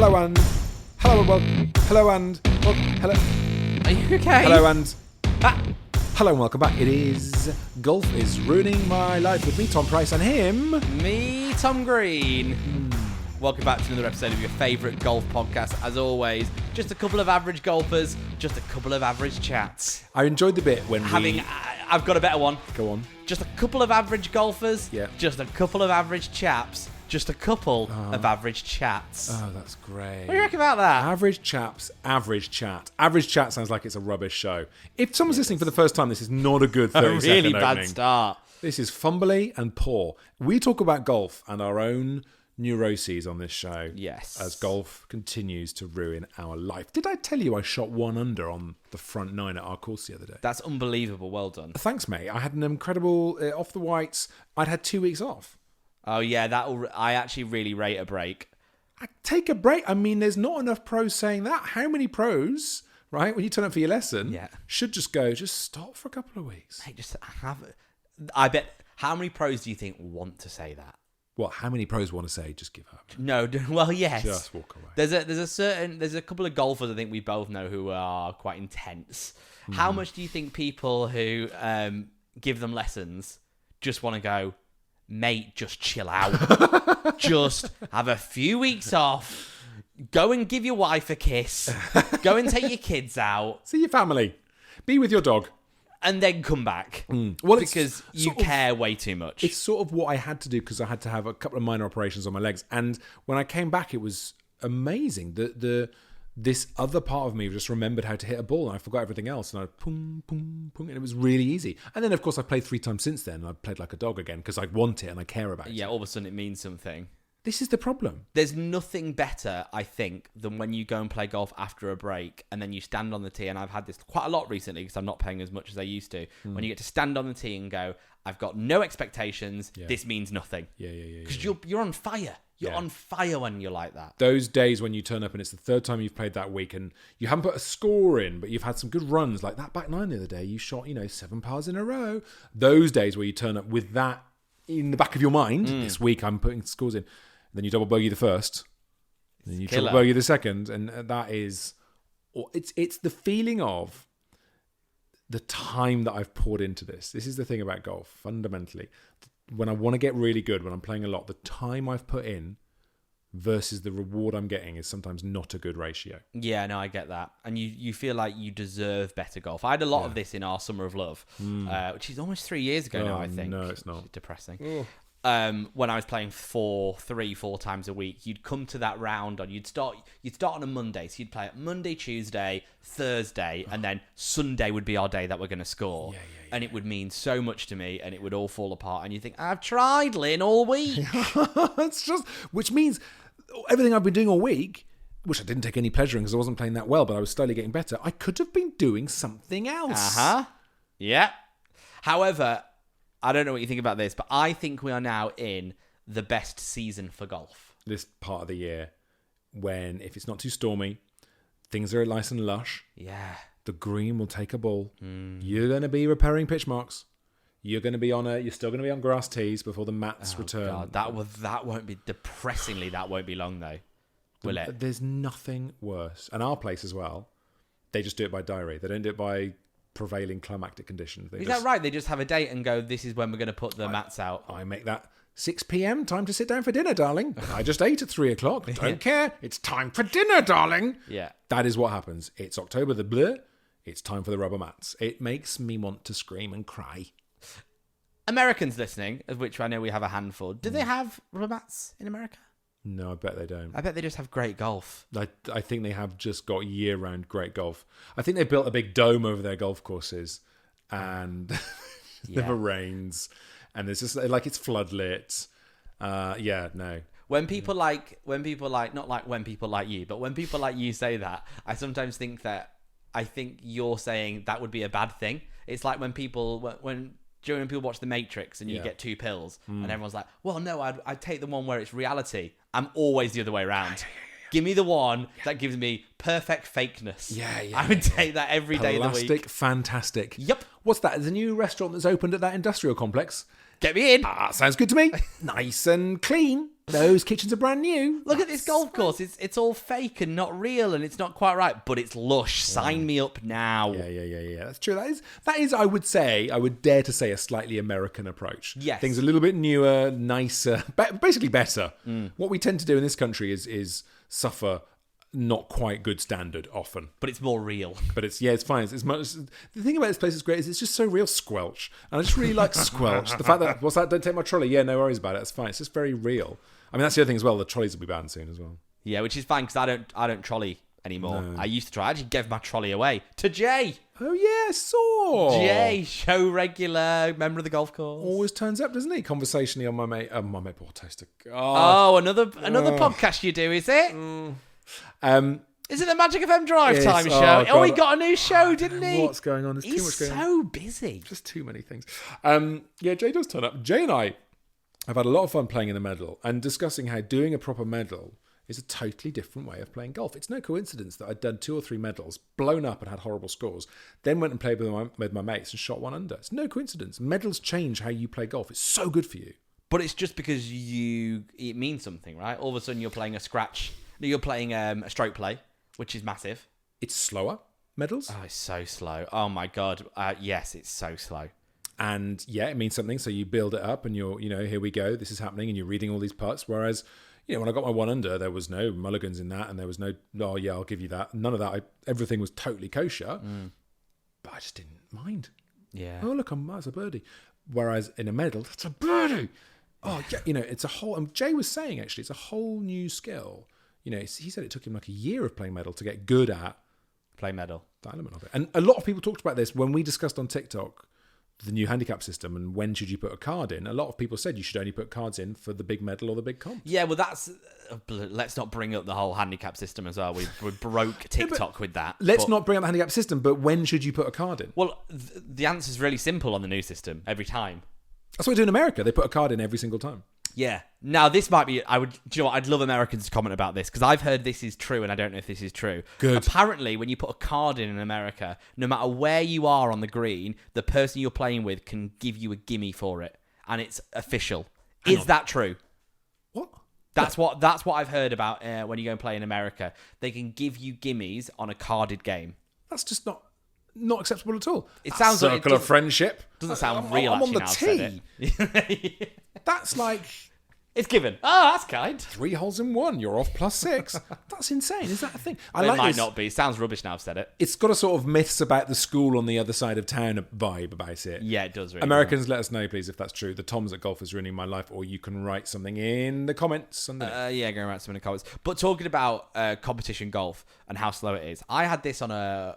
hello and hello. Are you okay? Hello and welcome back. It is Golf is Ruining My Life with me, Tom Price, and him. Me, Tom Green. Welcome back to another episode of your favourite golf podcast. As always, just a couple of average golfers, just a couple of average chats. I enjoyed the bit when I've got a better one. Go on. Just a couple of average golfers, Yeah. just a couple of average chaps, just a couple of average chats. Oh, that's great. What do you reckon about that? Average chaps, average chat. Average chat sounds like it's a rubbish show. If someone's listening for the first time, this is not a good 30 A second really bad opening. start. This is fumbly and poor. We talk about golf and our own neuroses on this show. Yes. As golf continues to ruin our life. Did I tell you I shot 1 under on the front 9 at our course the other day? That's unbelievable. Well done. Thanks, mate. I had an incredible off the whites. I'd had 2 weeks off. Oh, yeah. I actually really rate a break. I take a break. I mean, there's not enough pros saying that. How many pros, right, when you turn up for your lesson, should just stop for a couple of weeks? Hey, just have it. I bet. How many pros do you think want to say that? What? How many pros want to say just give up? No. Well, yes. Just walk away. There's a couple of golfers I think we both know who are quite intense. How much do you think people who give them lessons just want to go, mate, just chill out. Just have a few weeks off. Go and give your wife a kiss. Go and take your kids out. See your family. Be with your dog. And then come back. Well, because you care way too much. It's sort of what I had to do because I had to have a couple of minor operations on my legs. And when I came back, it was amazing. This other part of me just remembered how to hit a ball and I forgot everything else. And I boom, boom, boom, and it was really easy. And then, of course, I played 3 times since then. And I played like a dog again because I want it and I care about it. Yeah, all of a sudden it means something. This is the problem. There's nothing better, I think, than when you go and play golf after a break and then you stand on the tee. And I've had this quite a lot recently because I'm not playing as much as I used to. When you get to stand on the tee and go, I've got no expectations. Yeah. This means nothing. Yeah. Because you're on fire. You're on fire when you're like that. Those days when you turn up and it's the 3rd time you've played that week and you haven't put a score in, but you've had some good runs, like that back 9 the other day, you shot, 7 pars in a row. Those days where you turn up with that in the back of your mind, this week I'm putting scores in. Then you double bogey the first, then you triple bogey the second, and that is, it's the feeling of the time that I've poured into this. This is the thing about golf, fundamentally. When I want to get really good, when I'm playing a lot, the time I've put in versus the reward I'm getting is sometimes not a good ratio. Yeah, no, I get that. And you feel like you deserve better golf. I had a lot of this in our Summer of Love, which is almost 3 years ago now, I think. No, it's not. It's depressing. When I was playing 4 times a week, you'd come to that round on, you'd start on a Monday. So you'd play it Monday, Tuesday, Thursday, and then Sunday would be our day that we're going to score. Yeah. And it would mean so much to me and it would all fall apart. And you think, I've tried, Lynn, all week. It's just, which means everything I've been doing all week, which I didn't take any pleasure in because I wasn't playing that well, but I was slowly getting better. I could have been doing something else. Yeah. However, I don't know what you think about this, but I think we are now in the best season for golf. This part of the year, when if it's not too stormy, things are nice and lush. Yeah. The green will take a ball. You're going to be repairing pitch marks. You're still going to be on grass tees before the mats return. God, that won't be depressingly. That won't be long though, will it? There's nothing worse. And our place as well. They just do it by diary. They don't do it by prevailing climactic conditions. Is that right? They just have a date and go, this is when we're going to put the mats out. I make that 6 p.m. time to sit down for dinner, darling. I just ate at 3 o'clock. Don't care. It's time for dinner, darling. Yeah. That is what happens. It's October the bleh. It's time for the rubber mats. It makes me want to scream and cry. Americans listening, of which I know we have a handful, do they have rubber mats in America? No, I bet they don't. I bet they just have great golf. I think they have just got year-round great golf. I think they built a big dome over their golf courses and it never rains. And there's just like it's floodlit. No. When people like you, but when people like you say that, I sometimes think you're saying that would be a bad thing. It's like when people watch The Matrix and you get 2 pills and everyone's like, well, no, I'd take the one where it's reality. I'm always the other way around. Yeah. Give me the one that gives me perfect fakeness. I would take that every day of the week. Plastic, fantastic. Yep. What's that? The new restaurant that's opened at that industrial complex? Get me in. Sounds good to me. Nice and clean. Those kitchens are brand new. Look at this golf course. It's all fake and not real, and it's not quite right, but it's lush. Sign me up now. Yeah. That's true. That is. I would dare to say, a slightly American approach. Yes. Things a little bit newer, nicer, basically better. What we tend to do in this country is suffer not quite good standard often. But it's more real. But it's fine. It's much. The thing about this place is great is it's just so real, Squelch, and I just really like Squelch. The fact that what's that? Don't take my trolley. Yeah, no worries about it. It's fine. It's just very real. I mean, that's the other thing as well. The trolleys will be banned soon as well. Yeah, which is fine because I don't trolley anymore. No. I used to try. I actually gave my trolley away to Jay. Oh yeah, saw Jay, show regular member of the golf course. Always turns up, doesn't he? Conversationally on my mate Paul Toaster. Oh, another podcast you do, is it? Is it the Magic FM Drive Time show? Oh, he got a new show, didn't he? What's going on? There's too much going on. He's so busy. Just too many things. Yeah, Jay does turn up. Jay and I have had a lot of fun playing in the medal and discussing how doing a proper medal is a totally different way of playing golf. It's no coincidence that I'd done 2 or 3 medals, blown up and had horrible scores, then went and played with my mates and shot 1 under. It's no coincidence. Medals change how you play golf. It's so good for you. But it's just because it means something, right? All of a sudden you're playing a scratch. You're playing a stroke play, which is massive. It's slower, medals. Oh, it's so slow. Oh my God. Yes, it's so slow. And yeah, it means something. So you build it up and you're, here we go. This is happening. And you're reading all these putts. Whereas, when I got my 1 under, there was no mulligans in that. And there was no, oh yeah, I'll give you that. None of that. Everything was totally kosher. But I just didn't mind. Yeah. Oh, look, that's a birdie. Whereas in a medal, that's a birdie. Oh, yeah, it's a whole, and Jay was saying actually, it's a whole new skill. He said it took him like a year of playing medal to get good at play medal. The element of it. And a lot of people talked about this when we discussed on TikTok the new handicap system and when should you put a card in. A lot of people said you should only put cards in for the big medal or the big comp. Yeah, well, let's not bring up the whole handicap system as well. We broke TikTok with that. Let's not bring up the handicap system, but when should you put a card in? Well, the answer's really simple on the new system every time. That's what they do in America. They put a card in every single time. Yeah. Now, this might be... do you know what? I'd love Americans to comment about this, because I've heard this is true, and I don't know if this is true. Good. Apparently, when you put a card in America, no matter where you are on the green, the person you're playing with can give you a gimme for it, and it's official. Is that true? What? That's what I've heard about when you go and play in America. They can give you gimmies on a carded game. That's just not acceptable at all. It sounds circle like of friendship. Doesn't sound real. I'm on the tee. That's like it's given. Oh, that's kind. 3 holes in 1. You're off +6. That's insane. Is that a thing? It might not be. It sounds rubbish now I've said it. It's got a sort of myths about the school on the other side of town vibe about it. Yeah, it does. Really Americans, let us know, please, if that's true. The Toms at Golf is ruining my life, or you can write something in the comments. Go and write something in the comments. But talking about competition golf and how slow it is, I had this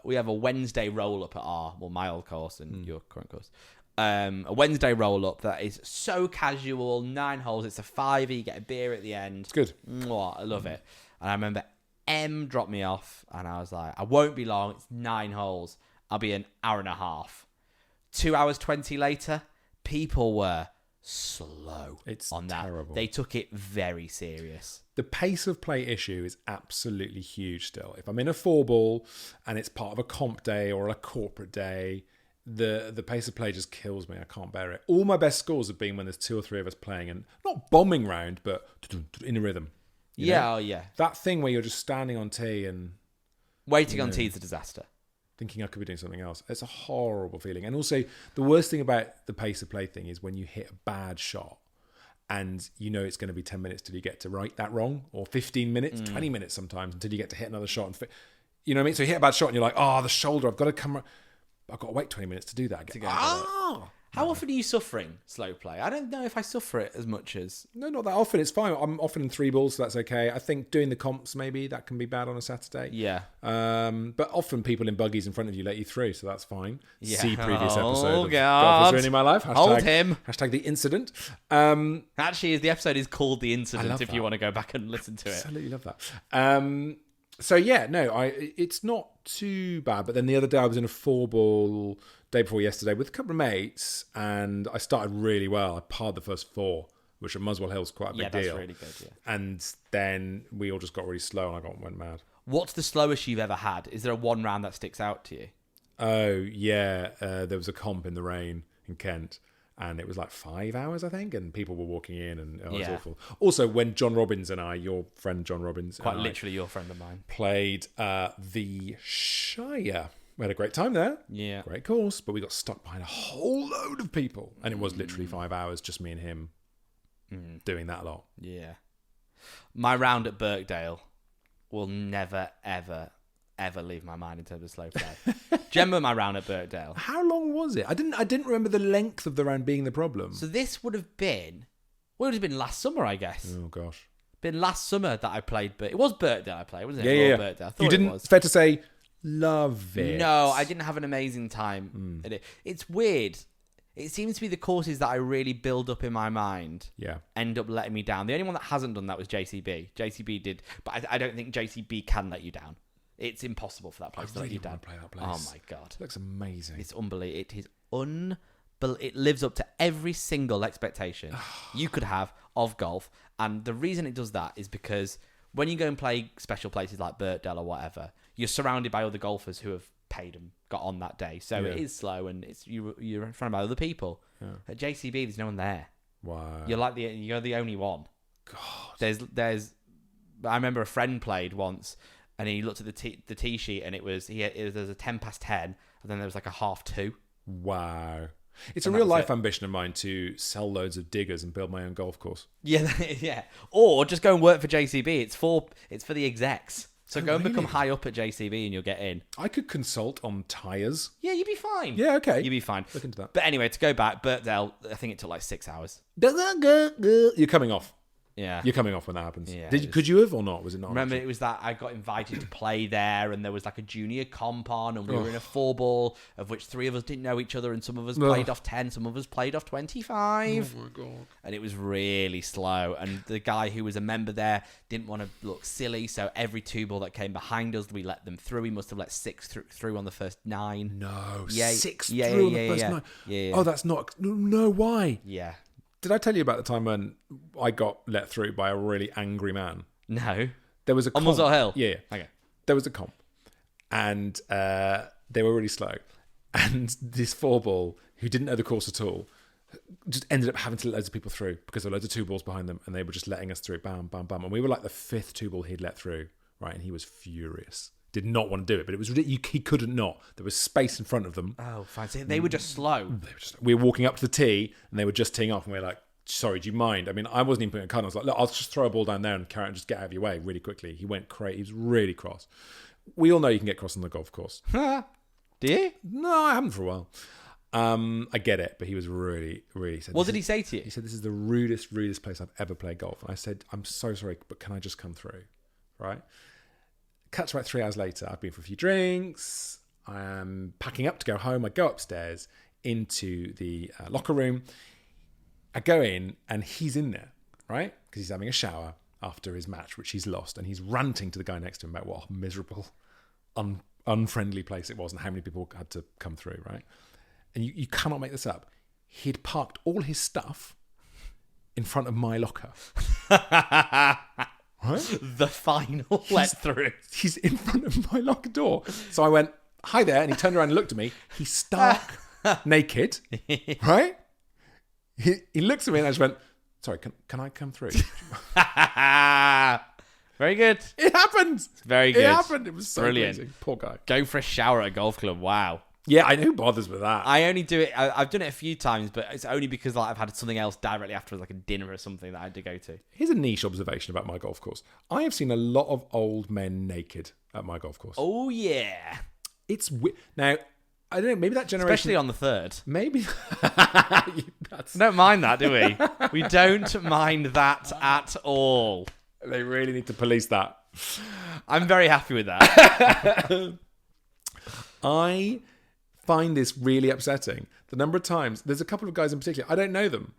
we have a Wednesday roll up at my old course and your current course. A Wednesday roll-up that is so casual, 9 holes. It's a 5, you get a beer at the end. It's good. I love it. And I remember M dropped me off, and I was like, I won't be long. It's 9 holes. I'll be an hour and a half. 2 hours 20 later, people were slow on that. Terrible. They took it very serious. The pace of play issue is absolutely huge still. If I'm in a 4-ball and it's part of a comp day or a corporate day, the pace of play just kills me. I can't bear it. All my best scores have been when there's 2 or 3 of us playing and not bombing round, but in a rhythm. You know? Oh yeah. That thing where you're just standing on tee and waiting on tee is a disaster. Thinking I could be doing something else. It's a horrible feeling. And also, the worst thing about the pace of play thing is when you hit a bad shot and it's going to be 10 minutes till you get to right that wrong, or 15 minutes, 20 minutes sometimes until you get to hit another shot. You know what I mean? So you hit a bad shot and you're like, the shoulder, I've got to come... I've got to wait 20 minutes to do that again. How often are you suffering slow play? I don't know if I suffer it as much as... No, not that often. It's fine. I'm often in 3 balls, so that's okay. I think doing the comps, maybe, that can be bad on a Saturday. Yeah. But often people in buggies in front of you let you through, so that's fine. Yeah. See previous episode of God. Golf is Ruining My Life. Hold him. Hashtag the incident. Actually, the episode is called The Incident if you want to go back and listen to it. Absolutely love that. So yeah, no, it's not too bad. But then the other day I was in a 4-ball day before yesterday with a couple of mates, and I started really well. I parred the first 4, which at Muswell Hill is quite a big deal. Yeah, that's really good. Yeah. And then we all just got really slow, and I went mad. What's the slowest you've ever had? Is there a 1 round that sticks out to you? Oh yeah, there was a comp in the rain in Kent, And it was like 5 hours, I think, and people were walking in, and it was Yeah. awful. Also, when John Robbins and your friend John Robbins, Quite and literally your friend of mine. played the Shire. We had a great time there. Yeah. Great course, but we got stuck behind a whole load of people, and it was literally 5 hours, just me and him doing that a lot. Yeah. My round at Birkdale will never, ever, ever leave my mind in terms of slow play. Do you remember my round at Birkdale? How long was it? I didn't remember the length of the round being the problem. So this would have been last summer, I guess. Oh gosh. Been last summer that I played, but it was Birkdale I played, wasn't it? Yeah, yeah. Birkdale. I thought You didn't. it was. Fair to say, love it. No, I didn't have an amazing time at it. It's weird. It seems to be the courses that I really build up in my mind Yeah. end up letting me down. The only one that hasn't done that was JCB. JCB did, but I don't think JCB can let you down. It's impossible for that place to let you down. Want to play that place. Oh my god, It looks amazing. it's unbelievable. It is it lives up to every single expectation you could have of golf, and the reason it does that is because when you go and play special places like Birkdale or whatever, you're surrounded by other golfers who have paid and got on that day, so Yeah. it is slow and you're in front of other people. Yeah. At JCB, there's no one there. Wow. You're the only one. God. There's. I remember a friend played once, and he looked at the tee sheet, and there's a 10 past 10, and then there was like a 2:30. Wow. It's And a real that was life ambition of mine to sell loads of diggers and build my own golf course. Yeah, yeah. Or just go and work for JCB. It's for the execs. So Oh, go and become really? high up at JCB, and you'll get in. I could consult on tyres. Yeah, you'd be fine. Yeah, okay. You'd be fine. Look into that. But anyway, to go back, Birkdale, I think it took like 6 hours. You're coming off. Yeah. You're coming off when that happens. Yeah, Could you have or not? Was it not? Remember, it was that I got invited to play there, and there was like a junior comp on, and we were in a 4-ball, of which 3 of us didn't know each other, and some of us played off 10, some of us played off 25. Oh my god. And it was really slow. And the guy who was a member there didn't want to look silly, so every 2-ball that came behind us, we let them through. We must have let 6 through on the first 9. No. Yeah, 6 yeah, through on yeah, the first yeah. night. Yeah. Oh, that's not. No, why? Yeah. Did I tell you about the time when I got let through by a really angry man? No. There was a On comp. Muswell Hill? Yeah. Okay. There was a comp, and they were really slow. And this 4-ball, who didn't know the course at all, just ended up having to let loads of people through because there were loads of 2-balls behind them, and they were just letting us through. Bam, bam, bam. And we were like the 5th 2-ball he'd let through, right? And he was furious. Did not want to do it, but it was ridiculous. He couldn't not. There was space in front of them. Oh, fine. So they were just slow. We were walking up to the tee, and they were just teeing off, and we were like, sorry, do you mind? I mean, I wasn't even putting a card on. I was like, look, I'll just throw a ball down there and carry it and just get out of your way really quickly. He went crazy. He was really cross. We all know you can get cross on the golf course. Do you? No, I haven't for a while. I get it, but he was really, really sad. What did he say to He you? said, this is the rudest place I've ever played golf. And I said, I'm so sorry, but can I just come through? Right? Cut to about 3 hours later. I've been for a few drinks. I'm packing up to go home. I go upstairs into the locker room. I go in and he's in there, right? Because he's having a shower after his match, which he's lost. And he's ranting to the guy next to him about what a miserable, unfriendly place it was and how many people had to come through, right? And you cannot make this up. He'd parked all his stuff in front of my locker. Right? The final let through. He's in front of my locker door. So I went, hi there. And he turned around and looked at me. He's stark naked, right? He looks at me and I just went, sorry, can I come through? Very good. It happened. Very good. It happened. It was so Brilliant. amazing. Poor guy. Go for a shower at a golf club. Wow. Yeah, I know who bothers with that. I only do it. I've done it a few times, but it's only because like I've had something else directly afterwards, like a dinner or something that I had to go to. Here's a niche observation about my golf course. I have seen a lot of old men naked at my golf course. Oh yeah. It's now, I don't know, maybe that generation... Especially on the third. Maybe... That's... We don't mind that, do we? We don't mind that at all. They really need to police that. I'm very happy with that. I find this really upsetting. The number of times... There's a couple of guys in particular, I don't know them,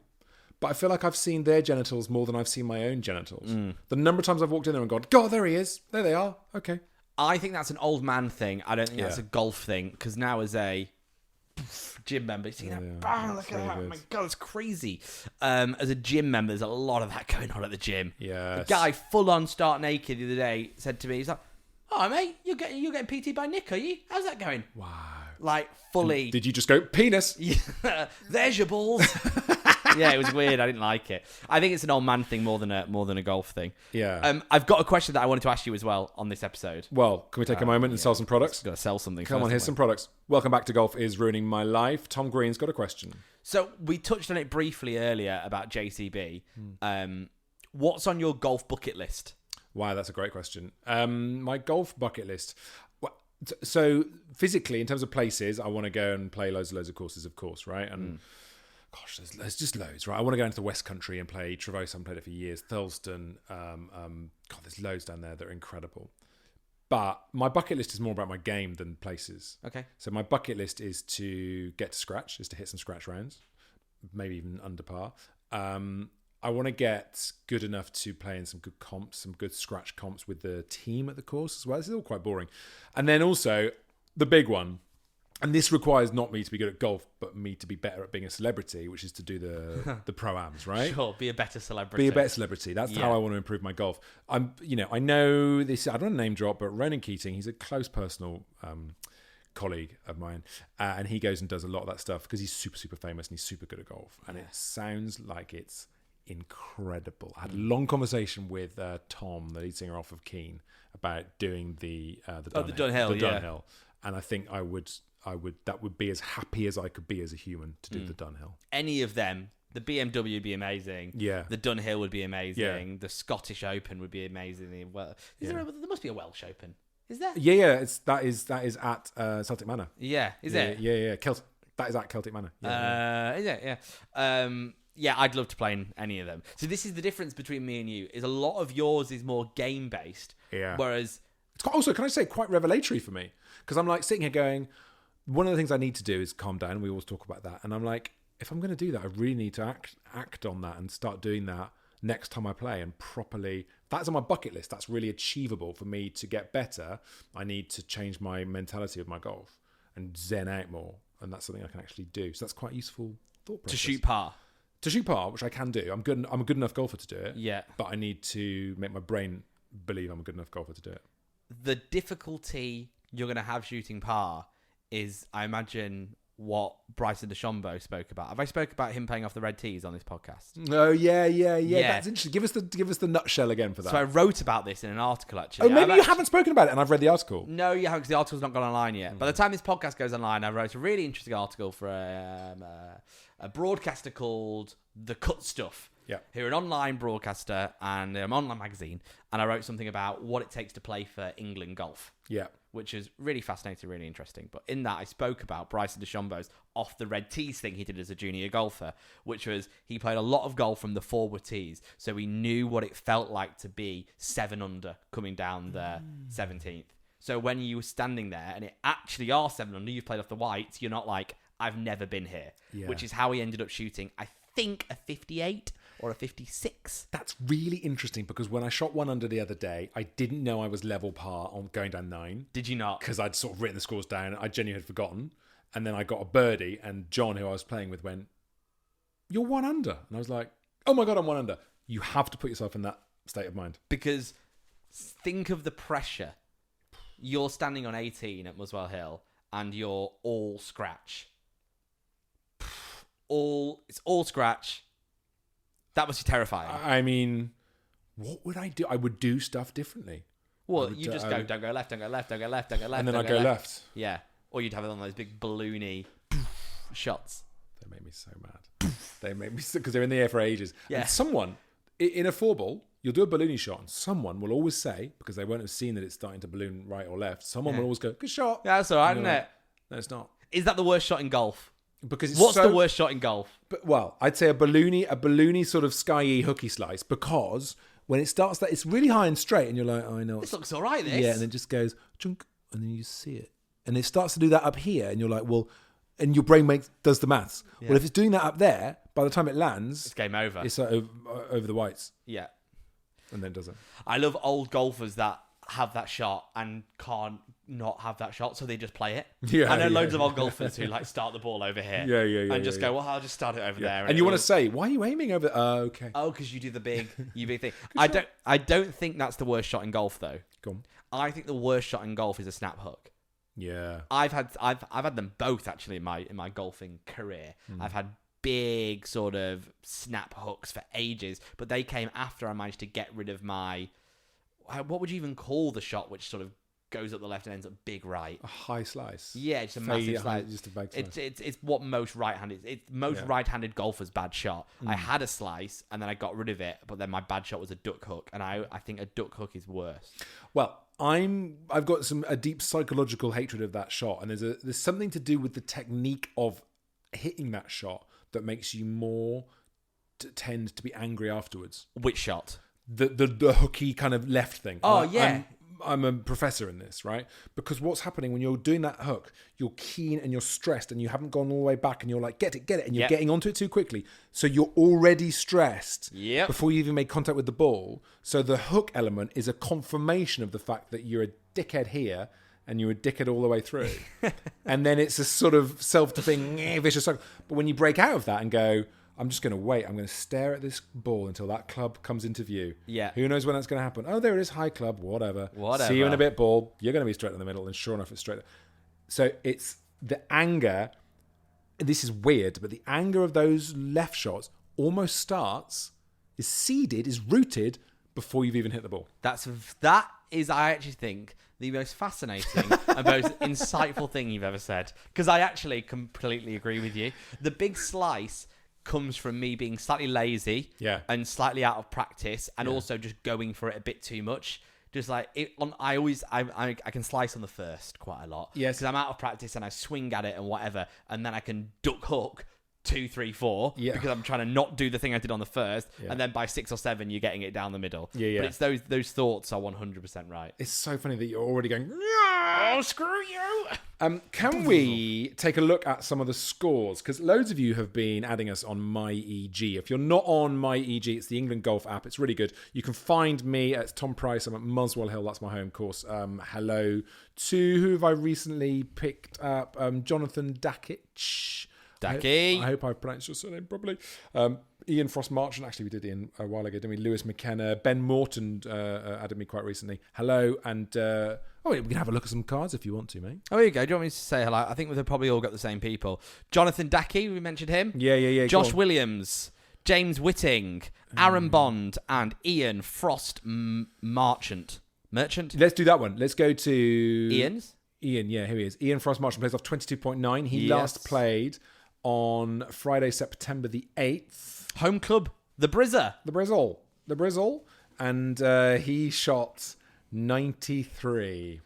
but I feel like I've seen their genitals more than I've seen my own genitals. The number of times I've walked in there and gone, God, there he is. There they are. Okay. I think that's an old man thing. I don't think that's a golf thing, because now as a gym member, you see that? Bang, look at that. Oh my God, it's crazy. As a gym member, there's a lot of that going on at the gym. Yes. The guy full on start naked the other day said to me, he's like, oh, mate, you're getting PT by Nick, are you? How's that going? Wow. Like, fully. Did you just go, penis? Yeah, there's your balls. Yeah, it was weird. I didn't like it. I think it's an old man thing more than a golf thing. Yeah. I've got a question that I wanted to ask you as well on this episode. Well, can we take a moment and sell some products? Got to sell something. Come on, here's some products. Welcome back to Golf is Ruining My Life. Tom Green's got a question. So we touched on it briefly earlier about JCB. What's on your golf bucket list? Wow, that's a great question. My golf bucket list. So physically, in terms of places, I want to go and play loads of courses, of course, right? And gosh, there's just loads, right? I want to go into the West Country and play Trevose. I haven't played it for years. Thurleston. God, there's loads down there that are incredible. But my bucket list is more about my game than places. Okay. So my bucket list is to get to scratch, is to hit some scratch rounds, maybe even under par. I want to get good enough to play in some good comps, some good scratch comps with the team at the course as well. This is all quite boring. And then also the big one, and this requires not me to be good at golf, but me to be better at being a celebrity, which is to do the pro-ams, right? Sure, be a better celebrity. Be a better celebrity. That's how I want to improve my golf. I know this. I don't want to name drop, but Ronan Keating, he's a close personal colleague of mine, and he goes and does a lot of that stuff because he's super, super famous and he's super good at golf. And it sounds like it's incredible. I had a long conversation with Tom, the lead singer off of Keane, about doing the Dunhill. And I think I would that would be as happy as I could be as a human to do the Dunhill. Any of them, the BMW would be amazing. Yeah. The Dunhill would be amazing. Yeah. The Scottish Open would be amazing. Well, there must be a Welsh Open. Is there? Yeah. That is at Celtic Manor. Yeah. Is it? Yeah. That is at Celtic Manor. Yeah. Is it? Yeah. Yeah, I'd love to play in any of them. So this is the difference between me and you, is a lot of yours is more game-based. Yeah. Whereas... It's also, can I say, quite revelatory for me. Because I'm like sitting here going, one of the things I need to do is calm down. We always talk about that. And I'm like, if I'm going to do that, I really need to act on that and start doing that next time I play and properly... That's on my bucket list. That's really achievable for me to get better. I need to change my mentality of my golf and zen out more. And that's something I can actually do. So that's quite a useful thought process. To shoot par. To shoot par, which I can do. I'm a good enough golfer to do it. Yeah. But I need to make my brain believe I'm a good enough golfer to do it. The difficulty you're going to have shooting par is, I imagine, what Bryson DeChambeau spoke about. Have I spoke about him playing off the red tees on this podcast? Oh, yeah. That's interesting. Give us the nutshell again for that. So I wrote about this in an article, actually. Oh, maybe you haven't spoken about it and I've read the article. No, you haven't, because the article's not gone online yet. By the time this podcast goes online, I wrote a really interesting article for a broadcaster called The Cut Stuff. Yeah. Who are an online broadcaster and an online magazine. And I wrote something about what it takes to play for England golf. Yeah. Which is really fascinating, really interesting. But in that, I spoke about Bryson DeChambeau's off the red tees thing he did as a junior golfer, which was he played a lot of golf from the forward tees. So he knew what it felt like to be 7 under coming down the 17th. So when you were standing there and it actually are 7 under, you've played off the whites, you're not like, I've never been here. Yeah. Which is how he ended up shooting, I think, a 58 or a 56. That's really interesting because when I shot 1 under the other day, I didn't know I was level par on going down 9. Did you not? Because I'd sort of written the scores down. I genuinely had forgotten. And then I got a birdie and John, who I was playing with, went, "You're 1 under." And I was like, oh my God, I'm 1 under. You have to put yourself in that state of mind. Because think of the pressure. You're standing on 18 at Muswell Hill and you're all scratch. It's all scratch. That must be terrifying. I mean, what would I do? I would do stuff differently. Well, you just go, don't go left, don't go left, don't go left, don't go left. And then I'd go left. Yeah. Or you'd have it on those big balloony shots. They made me so mad. They made me sick because they're in the air for ages. Yeah. And someone, in a 4-ball, you'll do a balloony shot and someone will always say, because they won't have seen that it's starting to balloon right or left, someone will always go, "Good shot." Yeah, that's all right, isn't it? No, it's not. Is that the worst shot in golf? Because it's What's the worst shot in golf? But, well, I'd say a balloony sort of skyy hooky slice, because when it starts that, it's really high and straight, and you're like, oh, I know. This looks all right, this. Yeah, and it just goes, chunk, and then you see it. And it starts to do that up here, and you're like, well, and your brain does the maths. Yeah. Well, if it's doing that up there, by the time it lands... It's game over. It's over the whites. Yeah. And then does it. I love old golfers that have that shot and can't not have that shot, so they just play it. I know loads of old golfers who like start the ball over here. And just go, well, I'll just start it over there. And you want to say, why are you aiming over there? Oh, okay. Oh, because you do the big thing. I don't think that's the worst shot in golf, though. Go on. I think the worst shot in golf is a snap hook. Yeah. I've had them both actually in my golfing career. I've had big sort of snap hooks for ages, but they came after I managed to get rid of my, what would you even call the shot which sort of goes up the left and ends up big right? A high slice. Yeah, it's a massive slice. Just a big slice. It's what most right-handed golfers bad shot. I had a slice and then I got rid of it, but then my bad shot was a duck hook, and I think a duck hook is worse. Well, I've got a deep psychological hatred of that shot, and there's something to do with the technique of hitting that shot that makes you more tend to be angry afterwards. Which shot? The hooky kind of left thing. Oh, yeah. I'm a professor in this, right? Because what's happening when you're doing that hook, you're keen and you're stressed and you haven't gone all the way back and you're like, get it, and you're getting onto it too quickly. So you're already stressed before you even make contact with the ball. So the hook element is a confirmation of the fact that you're a dickhead here and you're a dickhead all the way through. And then it's a sort of self-defeating vicious cycle. But when you break out of that and go, I'm just going to wait. I'm going to stare at this ball until that club comes into view. Yeah. Who knows when that's going to happen? Oh, there it is. High club. Whatever. See you in a bit, ball. You're going to be straight in the middle. And sure enough, it's straight. So it's the anger. This is weird, but the anger of those left shots almost starts, is seeded, is rooted before you've even hit the ball. That is, I actually think, the most fascinating and most insightful thing you've ever said. Because I actually completely agree with you. The big slice comes from me being slightly lazy and slightly out of practice, and also just going for it a bit too much. Just like I can slice on the first quite a lot. Yes, because I'm out of practice and I swing at it and whatever, and then I can duck hook 2, 3, 4 because I'm trying to not do the thing I did on the first, and then by 6 or 7 you're getting it down the middle. But it's those thoughts are 100% right. It's so funny that you're already going, oh, screw you. Can we take a look at some of the scores? Because loads of you have been adding us on MyEG. If you're not on MyEG, it's the England Golf app. It's really good. You can find me at Tom Price. I'm at Muswell Hill. That's my home course. Hello to who have I recently picked up? Jonathan Dakic. I hope I pronounced your surname properly. Ian Frost Marchant, actually we did Ian a while ago, didn't we? Lewis McKenna, Ben Morton added me quite recently. Hello, and we can have a look at some cards if you want to, mate. Oh, here you go. Do you want me to say hello? I think we've probably all got the same people. Jonathan Dackey, we mentioned him. Yeah. Josh Williams, James Whitting, Aaron Bond, and Ian Frost Merchant. Let's do that one. Let's go to Ian's. Ian, here he is. Ian Frost Marchant plays off 22.9. He last played on Friday, September the 8th. Home club, the Brizzle. The Brizzle. And he shot 93.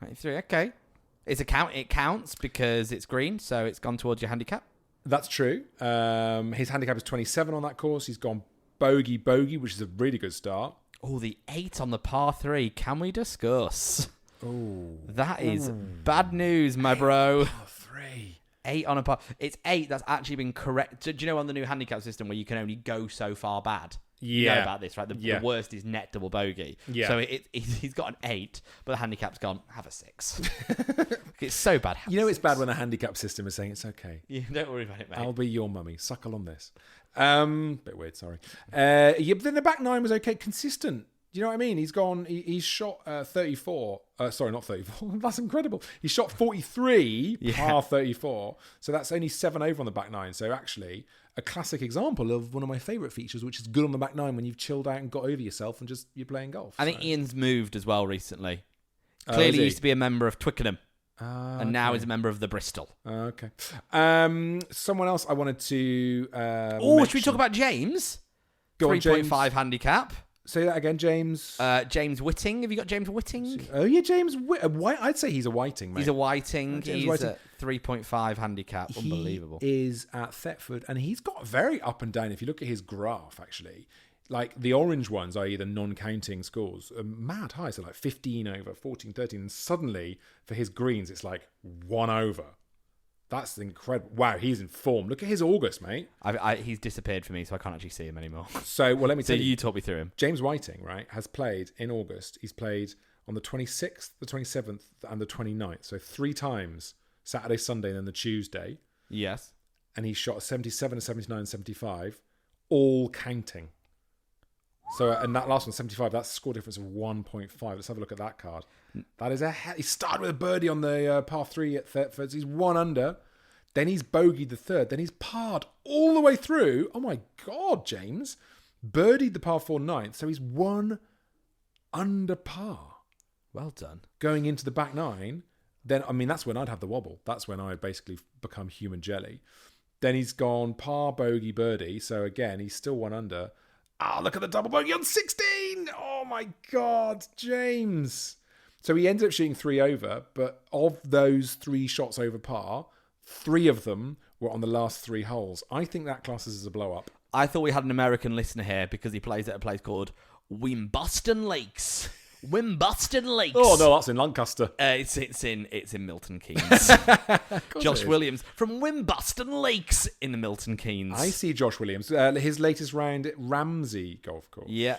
93, okay. It counts because it's green, so it's gone towards your handicap. That's true. His handicap is 27 on that course. He's gone bogey, which is a really good start. Oh, the 8 on the par 3. Can we discuss? Oh, that is bad news, my bro. Par 3. 8 on a par. It's 8 that's actually been correct. Do you know on the new handicap system where you can only go so far bad? You know about this, right? The worst is net double bogey. Yeah. So he's got an 8, but the handicap's gone, have a 6. It's so bad. You know it's bad when the handicap system is saying it's okay. Yeah, don't worry about it, mate. I'll be your mummy. Suckle on this. Bit weird, sorry. But then the back 9 was okay, consistent. Do you know what I mean? He's shot 34. Sorry, not 34. That's incredible. He shot 43, par 34. So that's only 7 over on the back 9. So actually, a classic example of one of my favourite features, which is good on the back 9 when you've chilled out and got over yourself and just you're playing golf. I think Ian's moved as well recently. Clearly used to be a member of Twickenham. And now is a member of the Bristol. Okay. Someone else I wanted to should we talk about James? 3.5 handicap. Say that again, James. James Whitting. Have you got James Whitting? Oh, yeah, James Whiting. I'd say he's a Whiting, mate. He's a Whiting. He's at 3.5 handicap. Unbelievable. He is at Thetford, and he's got very up and down. If you look at his graph, actually, like the orange ones, i.e. the non-counting scores, are mad high. So like 15 over, 14, 13. And suddenly, for his greens, it's like 1 over. That's incredible. Wow, he's in form. Look at his August, mate. He's disappeared for me, so I can't actually see him anymore. So, let me tell you. So you talk me through him. James Whiting, right, has played in August. He's played on the 26th, the 27th, and the 29th. So 3 times, Saturday, Sunday, and then the Tuesday. Yes. And he shot 77, 79, 75, all counting. So, and that last one, 75, that's a score difference of 1.5. Let's have a look at that card. That is he started with a birdie on the par 3 at Thetford. He's 1 under. Then he's bogeyed the third. Then he's parred all the way through. Oh my God, James. Birdied the par 4 ninth. So he's 1 under par. Well done. Going into the back 9. Then, I mean, that's when I'd have the wobble. That's when I'd basically become human jelly. Then he's gone par, bogey, birdie. So again, he's still 1 under. Ah, look at the double bogey on 16. Oh my God, James. So he ended up shooting 3 over, but of those 3 shots over par, 3 of them were on the last 3 holes. I think that classes as a blow up. I thought we had an American listener here because he plays at a place called Wimboston Lakes. Wimboston Lakes. Oh no, that's in Lancaster. It's in Milton Keynes. Josh Williams from Wimboston Lakes in the Milton Keynes. I see Josh Williams. His latest round at Ramsey Golf Course. Yeah.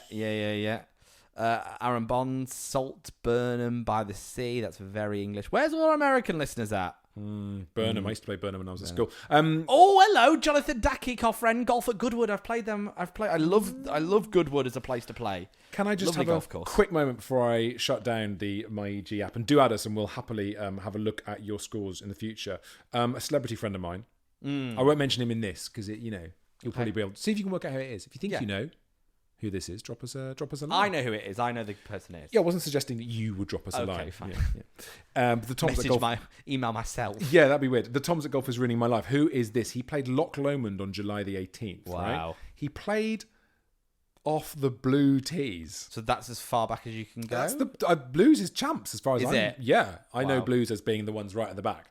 Aaron Bond, Salt Burnham by the Sea. That's very English. Where's all our American listeners at? Burnham. I used to play Burnham when I was at school. Oh, hello, Jonathan Dackey, our friend. Golf at Goodwood. I've played them. I love Goodwood as a place to play. Can I just Lovely have a quick moment before I shut down the MyEG app? And do add us, and we'll happily have a look at your scores in the future. A celebrity friend of mine. I won't mention him in this because you'll probably be able to see if you can work out who it is. If you think you know who this is, drop us a line. I know who it is. I know the person it is. Yeah, I wasn't suggesting that you would drop us a line. Okay, fine. The Toms at Golf. Email myself. Yeah, that'd be weird. The Toms at Golf is ruining my life. Who is this? He played Loch Lomond on July the 18th. Wow. Right? He played off the blue tees. So that's as far back as you can go? That's the blues is champs as far as Is it? Yeah, I know Wow. blues as being the ones right at the back.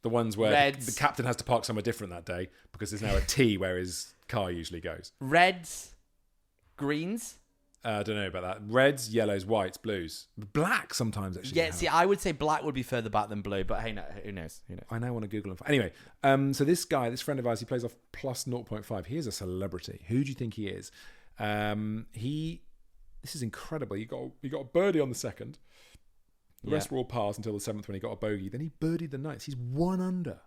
The ones where Reds. the captain has to park somewhere different that day because there's now a T where his car usually goes. Reds, greens. I don't know about that. Reds, yellows, whites, blues. Black sometimes actually. Yeah, see, I would say black would be further back than blue, but hey, no, who knows? I now want to Google him. Anyway, so this guy, this friend of ours, he plays off plus 0.5. He is a celebrity. Who do you think he is? This is incredible. He got a birdie on the second. The rest were all pars until the 7th when he got a bogey. Then he birdied the 9th. He's 1 under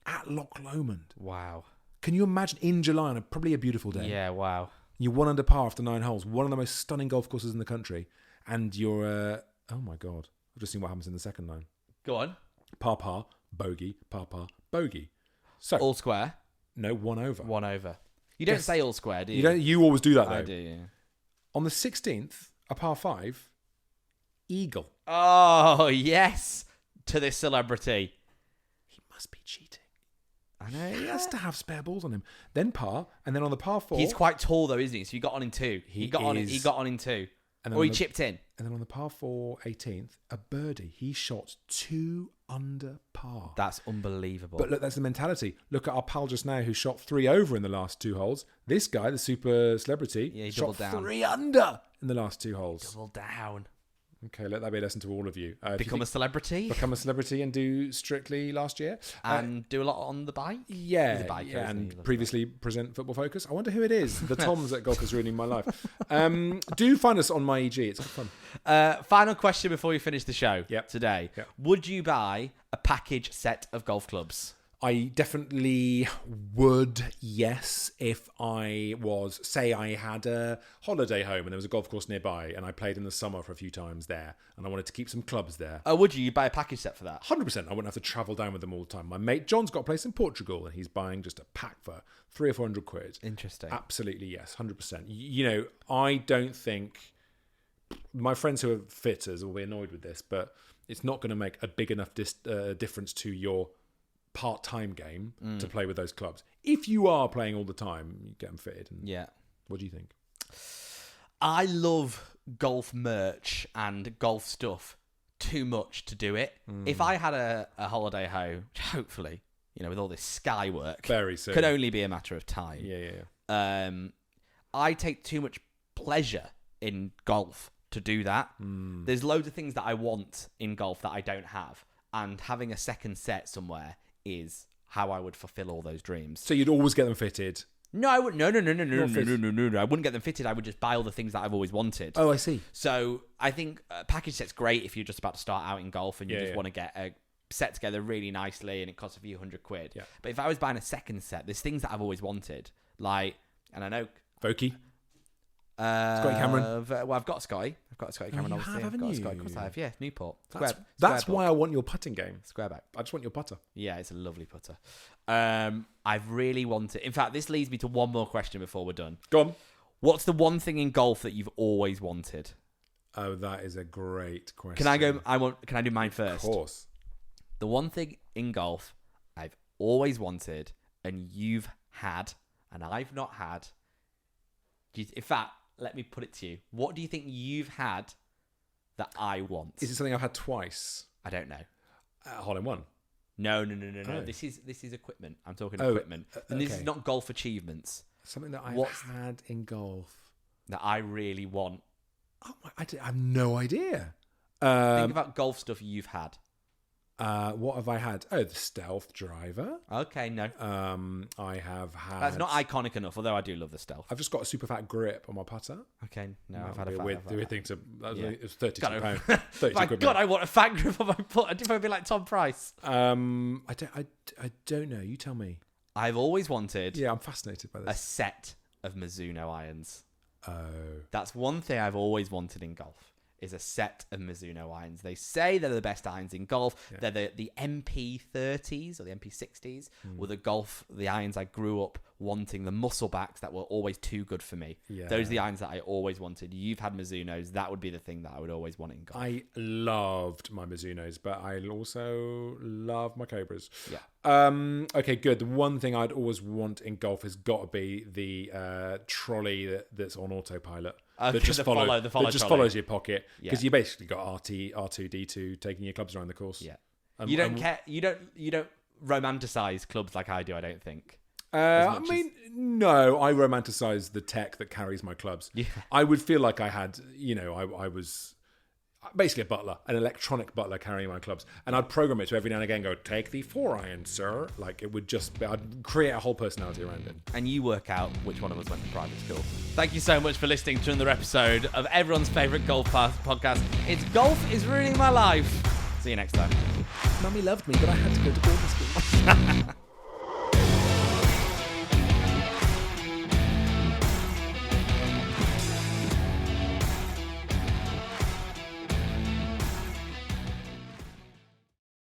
at Loch Lomond. Wow. Can you imagine in July on probably a beautiful day? Yeah, wow. You're 1 under par after 9 holes. One of the most stunning golf courses in the country. And you're, oh my God. I've just seen what happens in the second 9. Go on. Par, bogey, par, bogey. So All square. No, 1 over. 1 over. You don't say all square, do you? You always do that though. I do, yeah. On the 16th, a par 5, eagle. Oh, yes. To this celebrity. He must be cheating. I know. He has to have spare balls on him. Then par, and then on the par 4. He's quite tall though, isn't he? So you got on in 2. He got on in 2. Or he chipped in. And then on the par 4 18th, a birdie. He shot 2 under par. That's unbelievable. But look, that's the mentality. Look at our pal just now who shot 3 over in the last 2 holes. This guy, the super celebrity, he shot doubled down. 3 under in the last 2 holes. Double down. Okay, let that be a lesson to all of you. Become a celebrity. Become a celebrity and do Strictly last year. And do a lot on the bike. Yeah, He's a biker, isn't and he? previously present Football Focus. I wonder who it is. The Toms at Golf is ruining my life. Do find us on MyEG. It's good fun. Final question before we finish the show Yep. today. Yep. Would you buy a package set of golf clubs? I definitely would, yes, if I was, say I had a holiday home and there was a golf course nearby and I played in the summer for a few times there and I wanted to keep some clubs there. Oh, would you? You'd buy a package set for that? 100%. I wouldn't have to travel down with them all the time. My mate John's got a place in Portugal and he's buying just a pack for 300 or 400 quid. Interesting. Absolutely, yes, 100%. You know, I don't think my friends who are fitters will be annoyed with this, but it's not going to make a big enough difference to your part-time game to play with those clubs. If you are playing all the time, you get them fitted. And Yeah. What do you think? I love golf merch and golf stuff too much to do it. If I had a holiday home, hopefully, with all this sky work, Very soon. could only be a matter of time. Yeah. I take too much pleasure in golf to do that. There's loads of things that I want in golf that I don't have, and having a second set somewhere is how I would fulfill all those dreams. So you'd always get them fitted? No, I wouldn't. No. I wouldn't get them fitted. I would just buy all the things that I've always wanted. Oh, I see. So I think a package set's great if you're just about to start out in golf and you just want to get a set together really nicely and it costs a few £100. Yeah. But if I was buying a second set, there's things that I've always wanted, like, and I know Vokey? Scotty Cameron? Well, I've got Scotty. I've got Scotty Cameron, you obviously. have, I've got haven't Scotty. you? Of course I have. Yeah, Newport. That's why I want your putting game. Squareback. I just want your putter. Yeah, it's a lovely putter. I've really wanted... In fact, this leads me to one more question before we're done. Go on. What's the one thing in golf that you've always wanted? Oh, that is a great question. Can I go? Can I do mine first? Of course. The one thing in golf I've always wanted, and you've had, and I've not had. In fact, let me put it to you. What do you think you've had that I want? Is it something I've had twice? I don't know. Hole in one. No. Oh. This is equipment. I'm talking equipment, and this is not golf achievements. Something that I've had in golf that I really want. Oh, I have no idea. Think about golf stuff you've had. What have I had? Oh, the Stealth driver. Okay, no. I have had... That's not iconic enough, although I do love the Stealth. I've just got a super fat grip on my putter. Okay, no, That I've had would a be fat... weird thing to... It was £32. My 32 quid. God, I want a fat grip on my putter. If I'd be like Tom Price. I don't know. You tell me. I've always wanted... Yeah, I'm fascinated by a this. set of Mizuno irons. Oh. That's one thing I've always wanted in golf, is a set of Mizuno irons. They say they're the best irons in golf. Yeah. They're the MP30s or the MP60s were the irons I grew up wanting, the muscle backs that were always too good for me. Yeah. Those are the irons that I always wanted. You've had Mizunos. That would be the thing that I would always want in golf. I loved my Mizunos, but I also love my Cobras. Yeah. Okay, good. The one thing I'd always want in golf has got to be the trolley that's on autopilot. That just follows your pocket, because you basically got R2D2 taking your clubs around the course. Yeah, you don't care. You don't romanticize clubs like I do. I don't think. No, I romanticize the tech that carries my clubs. Yeah. I would feel like I had, I was basically a butler, an electronic butler carrying my clubs, and I'd program it to every now and again go, take the 4-iron, sir. Like, it would just be, I'd create a whole personality around it. And you work out which one of us went to private school. Thank you so much for listening to another episode of everyone's favourite golf podcast. It's Golf is Ruining My Life. See you next time. Mummy loved me, but I had to go to boarding school.